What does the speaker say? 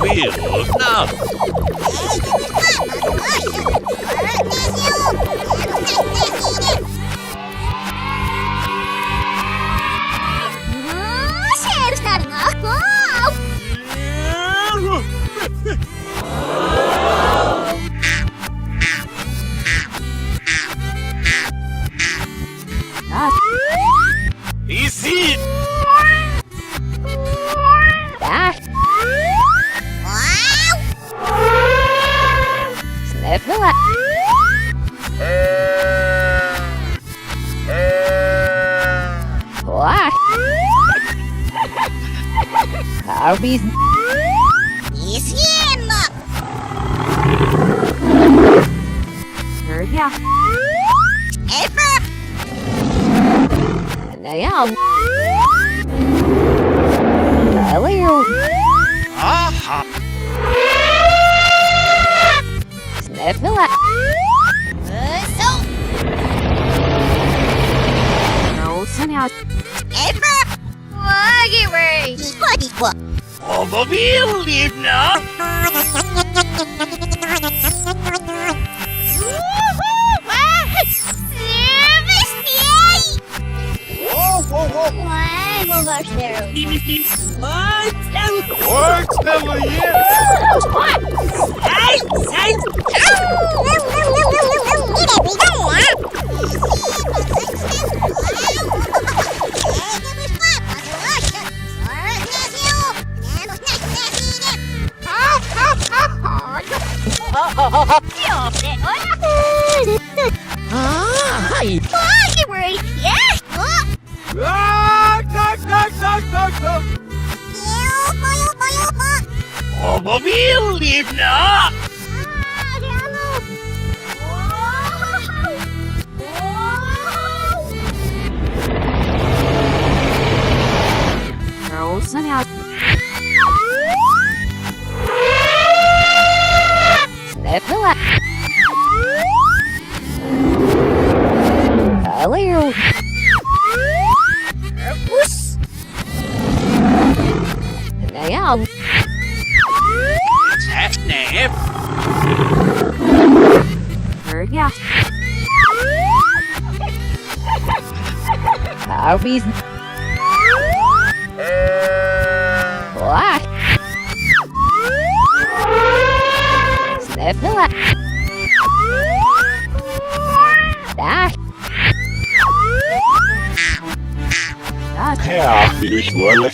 Vilna. Easy. Sniffle. What? Harvey's. Yeah. Now. Hello. Aha. Sniffle. No, Sonia. Automobil, Vilna. Automobil, Vilna. No, Sonia. Sniffle. Hello. Whoosh. Now. Snap. Yeah. Harvey's. What? Sniffle. Dash. Ja, wie du ich wolle.